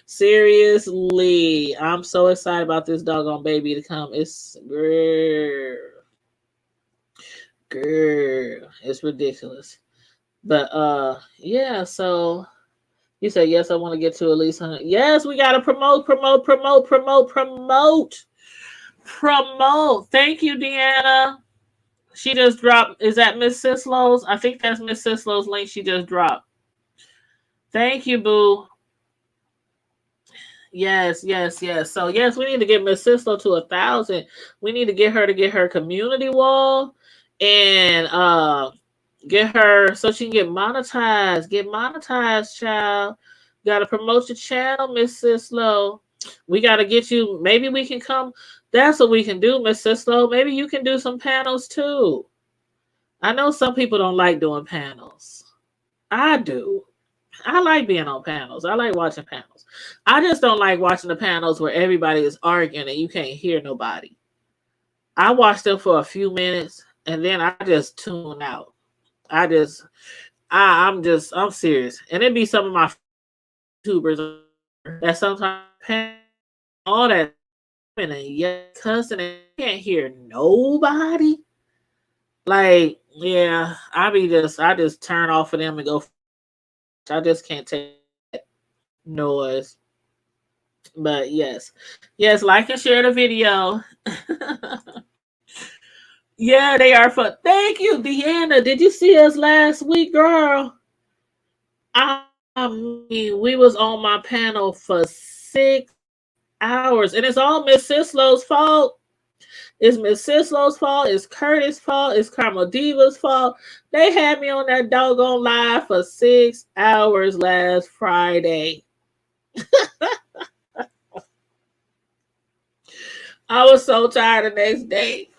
Seriously. I'm so excited about this doggone baby to come. It's girl. It's ridiculous. But yeah, so you said yes, I want to get to at least 100. Yes, we gotta promote. Thank you, Deanna. She just dropped. Is that Miss Sislo's? I think that's Miss Sislo's link she just dropped. Thank you, boo. Yes, yes, yes. So yes, we need to get Miss Cisco to 1,000. We need to get her to get her community wall and get her so she can get monetized. Get monetized, child. Gotta promote your channel, Miss Cislo. We gotta get you. Maybe we can come. That's what we can do, Miss Cislo. Maybe you can do some panels too. I know some people don't like doing panels. I do. I like being on panels. I like watching panels. I just don't like watching the panels where everybody is arguing and you can't hear nobody. I watch them for a few minutes and then I just tune out. I just I'm serious. And it be some of my YouTubers that sometimes all that and yet cussing and can't hear nobody. Like, yeah, I just turn off of them and go. I just can't take noise. But yes. Yes, like and share the video. Yeah, they are fun. Thank you, Deanna. Did you see us last week, girl? I mean, we was on my panel for 6 hours, and it's all Miss Sislo's fault. It's Miss Sislo's fault. It's Curtis' fault. It's Karma Diva's fault. They had me on that doggone live for 6 hours last Friday. I was so tired the next day.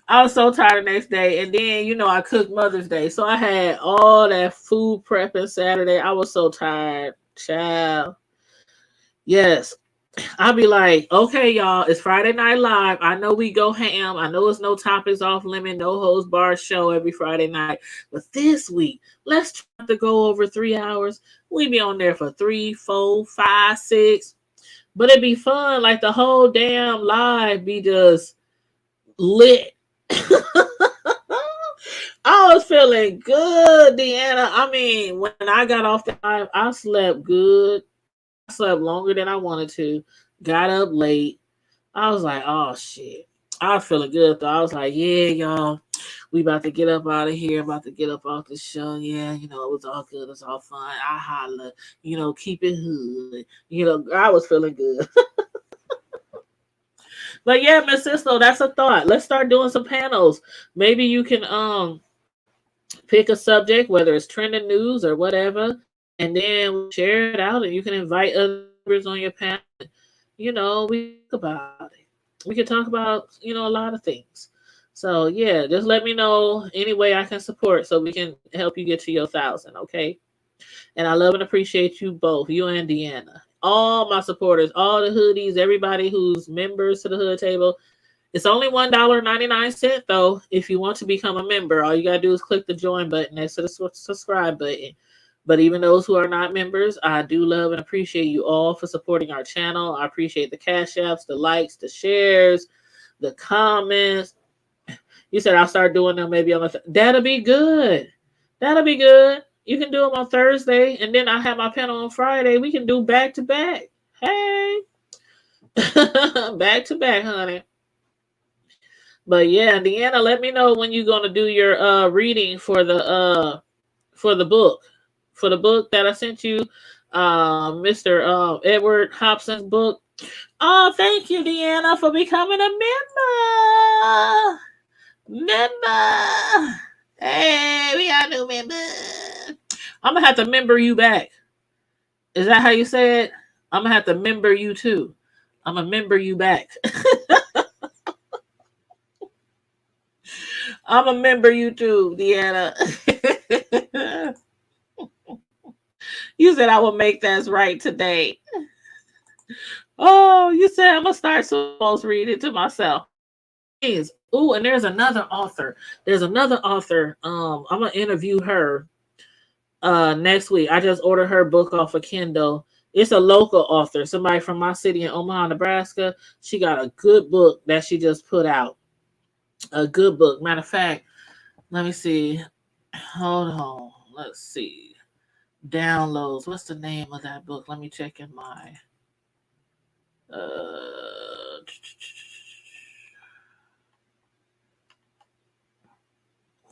I was so tired the next day. And then, I cooked Mother's Day. So I had all that food prepping Saturday. I was so tired. Child. Yes. I'll be like, okay, y'all, it's Friday Night Live. I know we go ham. I know it's no topics off limit, no holds bar show every Friday night. But this week, let's try to go over 3 hours. We be on there for 3, 4, 5, 6. But it'd be fun. Like the whole damn live be just lit. I was feeling good, Deanna. I mean, when I got off the live, I slept good. I slept longer than I wanted to. Got up late. I was like, oh shit. I was feeling good though. I was like, yeah, y'all, we about to get up out of here, about to get up off the show. Yeah, it was all good, it's all fun. I holla, keep it hood. I was feeling good. But yeah, Miss Cisco, that's a thought. Let's start doing some panels. Maybe you can pick a subject, whether it's trending news or whatever, and then share it out and you can invite others on your panel. We talk about it. We can talk about, a lot of things. So yeah, just let me know any way I can support so we can help you get to your 1,000, okay? And I love and appreciate you both, you and Deanna. All my supporters, all the hoodies, everybody who's members to the hood table. It's only $1.99 though. If you want to become a member, all you gotta do is click the join button next to the subscribe button. But even those who are not members, I do love and appreciate you all for supporting our channel. I appreciate the cash apps, the likes, the shares, the comments. You said I'll start doing them maybe on that'll be good. That'll be good. You can do them on Thursday, and then I have my panel on Friday. We can do back to back. Hey, back to back, honey. But yeah, Deanna, let me know when you're gonna do your reading for the book. For the book that I sent you, Mr. Edward Hobson's book. Oh, thank you, Deanna, for becoming a member. Member. Hey, we got a new member. I'm gonna have to member you back. Is that how you say it? I'm gonna have to member you too. I'm gonna member you back. I'm a member you too, Deanna. You said I will make that right today. Oh, you said I'm gonna start supposed to read it to myself. Please. Ooh, and there's another author. There's another author. I'm gonna interview her next week. I just ordered her book off of Kindle. It's a local author, somebody from my city in Omaha, Nebraska. She got a good book that she just put out. A good book. Matter of fact, let me see. Hold on. Let's see. Downloads. What's the name of that book? Let me check in my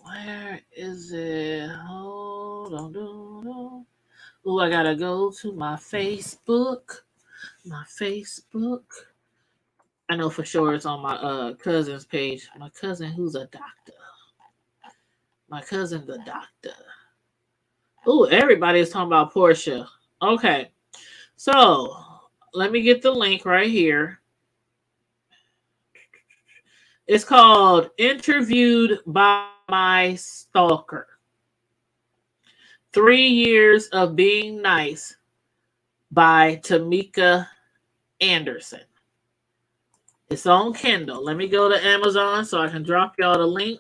where is it? Hold on. Oh, I gotta go to my Facebook. My Facebook. I know for sure it's on my cousin's page. My cousin who's a doctor. My cousin the doctor. Ooh, everybody is talking about Porsha. Okay. So let me get the link right here. It's called Interviewed by My Stalker. 3 Years of Being Nice by Tamika Anderson. It's on Kindle. Let me go to Amazon so I can drop y'all the link.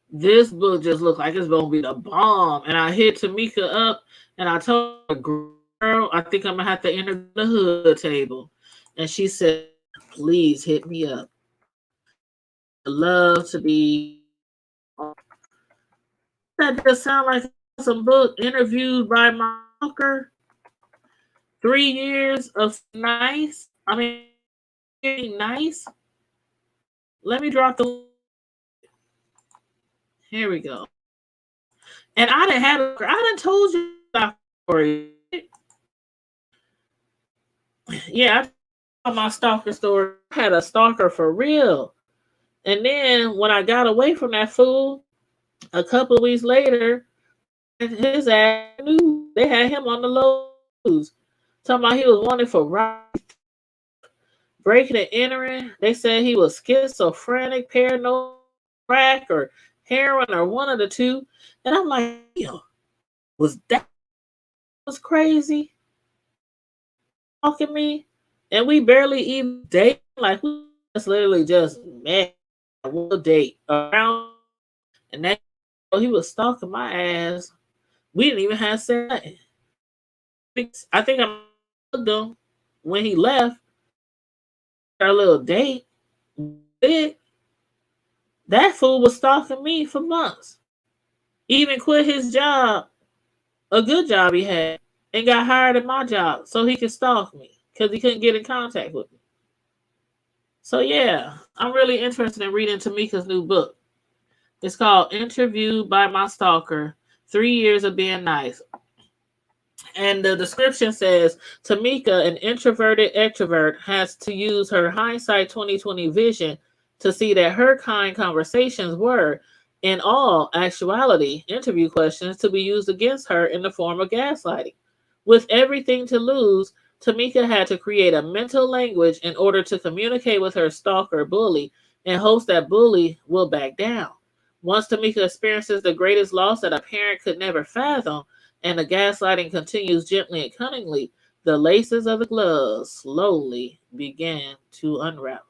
This book just looks like it's gonna be the bomb. And I hit Tamika up and I told her, girl, I think I'm gonna have to enter the hood table. And she said, please hit me up. I'd love to be. That just sound like some book interviewed by my stalker. 3 years of nice. I mean, nice. Let me drop the. Here we go. And I didn't have. I done told you that story. Yeah, I told my stalker story. I had a stalker for real. And then when I got away from that fool, a couple of weeks later, his ass knew they had him on the low news. Talking about he was wanted for breaking and entering. They said he was schizophrenic, paranoid, crack, or heroin, or one of the two. And I'm like, yo, was that was crazy? Talking me, and we barely even date. Like we just literally just met one date around, and that he was stalking my ass. We didn't even have sex. I think I looked him when he left our little date. That fool was stalking me for months. Even quit his job, a good job he had, and got hired at my job so he could stalk me because he couldn't get in contact with me. So yeah, I'm really interested in reading Tamika's new book. It's called Interviewed by My Stalker, 3 Years of Being Nice. And the description says, Tamika, an introverted extrovert, has to use her hindsight 2020 vision to see that her kind conversations were, in all actuality, interview questions to be used against her in the form of gaslighting. With everything to lose, Tamika had to create a mental language in order to communicate with her stalker bully in hopes that bully will back down. Once Tamika experiences the greatest loss that a parent could never fathom, and the gaslighting continues gently and cunningly, the laces of the gloves slowly began to unravel.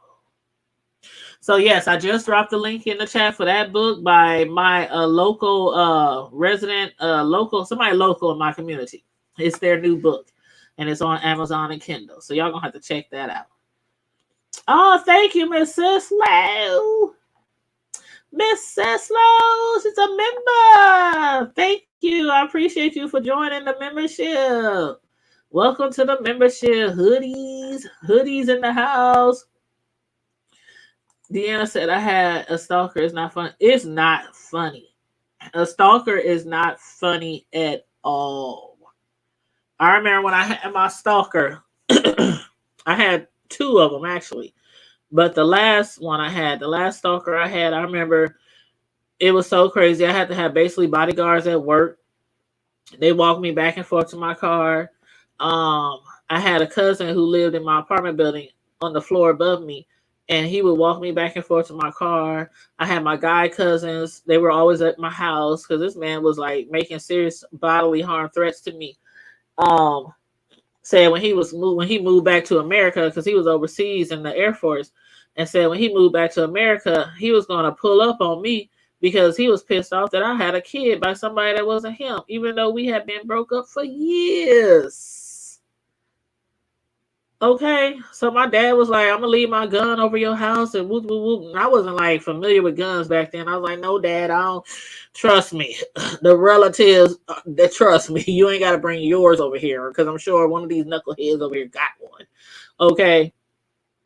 So yes, I just dropped the link in the chat for that book by my local resident, somebody local in my community. It's their new book, and it's on Amazon and Kindle. So y'all gonna have to check that out. Oh, thank you, Miss Sislow. Miss Sislow, she's a member. Thank you. I appreciate you for joining the membership. Welcome to the membership. Hoodies in the house. Deanna said, I had a stalker. It's not fun. It's not funny. A stalker is not funny at all. I remember when I had my stalker, I had two of them actually. But the last stalker I had, I remember it was so crazy. I had to have basically bodyguards at work. They walked me back and forth to my car. I had a cousin who lived in my apartment building on the floor above me, and he would walk me back and forth to my car. I had my guy cousins. They were always at my house because this man was like making serious bodily harm threats to me. Said when he moved back to America, because he was overseas in the Air Force, and said when he moved back to America, he was going to pull up on me because he was pissed off that I had a kid by somebody that wasn't him, even though we had been broke up for years. Okay, so my dad was like, I'm gonna leave my gun over your house and whoop whoop whoop. And I wasn't like familiar with guns back then. I was like, no, Dad, I don't trust me. The relatives that trust me, you ain't gotta bring yours over here because I'm sure one of these knuckleheads over here got one. Okay.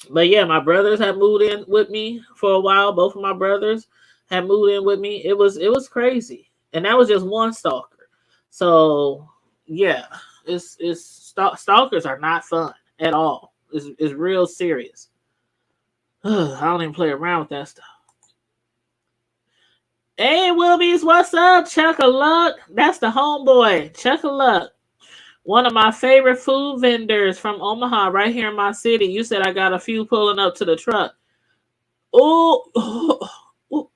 But yeah, my brothers had moved in with me for a while. Both of my brothers had moved in with me. It was crazy. and that was just one stalker. So yeah, stalkers are not fun at all. It's real serious. I don't even play around with that stuff. Hey, Wilbies, what's up? Chuck a Luck. That's the homeboy. Chuck a Luck. One of my favorite food vendors from Omaha, right here in my city. You said I got a few pulling up to the truck. Oh,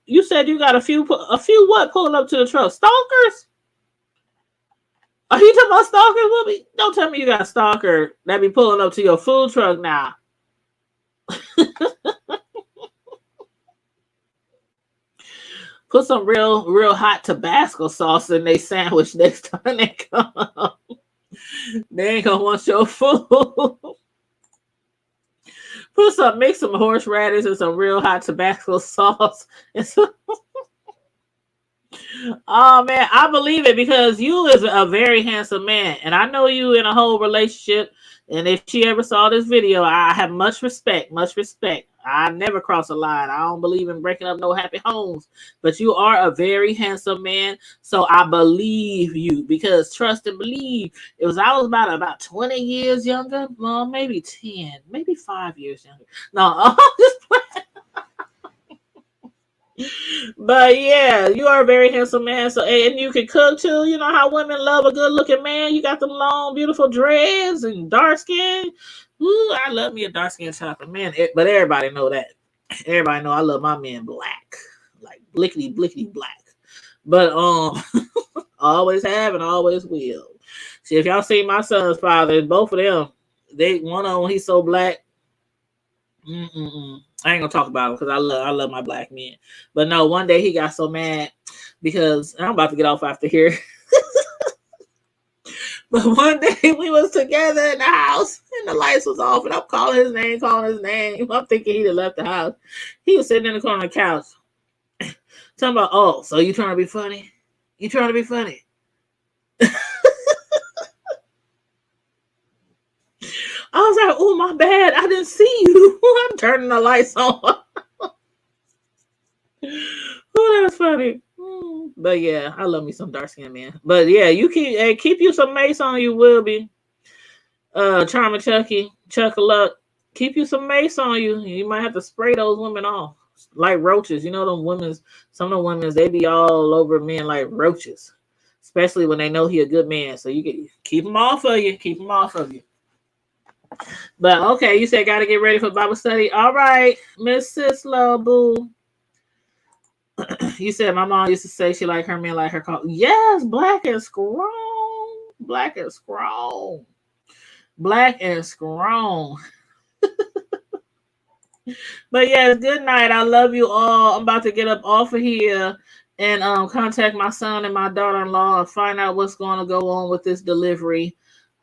you said you got a few what pulling up to the truck? Stalkers? Are you talking about stalkers, Wilby? Don't tell me you got a stalker that be pulling up to your food truck now. Put some real hot Tabasco sauce in their sandwich next time they come. They ain't gonna want your food. Make some horseradish and some real hot Tabasco sauce. Oh man, I believe it because you is a very handsome man, and I know you in a whole relationship. And if she ever saw this video, I have much respect, much respect. I never cross a line. I don't believe in breaking up no happy homes. But you are a very handsome man, so I believe you because trust and believe. I was about 20 years younger, well, maybe 10, maybe 5 years younger. No, I'm just playing. But yeah, you are a very handsome man. So and you can cook too. You know how women love a good looking man. You got them long, beautiful dreads and dark skin. Ooh, I love me a dark skin chocolate man. But everybody know that. Everybody know I love my men black, like blickety black. But always have and always will. See, if y'all see my son's father, both of them, one of them he's so black. I ain't gonna talk about him because I love my black men. But no, one day he got so mad because I'm about to get off after here. But one day we was together in the house and the lights was off and I'm calling his name. I'm thinking he'd have left the house. He was sitting in the corner of the couch talking about, oh, so you trying to be funny? You trying to be funny? I was like, oh, my bad. I didn't see you. I'm turning the lights on. Oh, that's funny. But yeah, I love me some dark skinned man. But yeah, you keep you some mace on you, Wilby. Charming Chucky, Chuck a Luck. Keep you some mace on you. You might have to spray those women off like roaches. You know some of the women, they be all over men like roaches. Especially when they know he a good man. So you can keep them off of you. Keep them off of you. But okay, you said got to get ready for Bible study. All right, Miss Sislo, boo. You said my mom used to say she like her men like her call. Yes, black and strong. Black and strong. Black and strong. But yes, good night. I love you all. I'm about to get up off of here and contact my son and my daughter-in-law and find out what's going to go on with this delivery.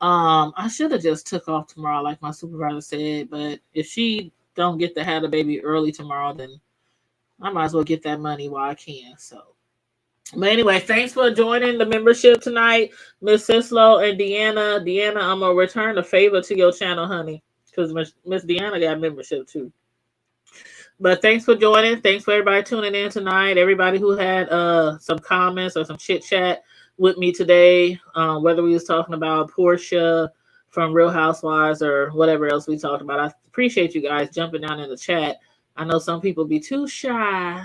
I should have just took off tomorrow, like my supervisor said. But if she don't get to have the baby early tomorrow, then I might as well get that money while I can. So, but anyway, thanks for joining the membership tonight, Miss Sislo and Deanna. Deanna, I'm gonna return the favor to your channel, honey, because Miss Deanna got membership too. But thanks for joining. Thanks for everybody tuning in tonight. Everybody who had some comments or some chit chat with me today, whether we was talking about Porsha from Real Housewives or whatever else we talked about. I appreciate you guys jumping down in the chat. I know some people be too shy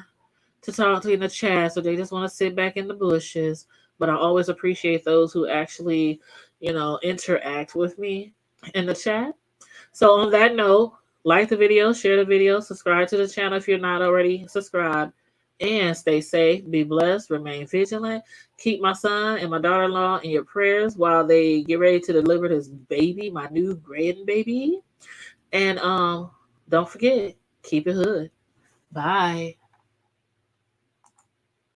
to talk to in the chat, so they just want to sit back in the bushes. But I always appreciate those who actually, interact with me in the chat. So on that note, like the video, share the video, subscribe to the channel if you're not already subscribed, and stay safe, be blessed, remain vigilant. Keep my son and my daughter-in-law in your prayers while they get ready to deliver this baby, my new grandbaby. And don't forget, keep it hood. Bye.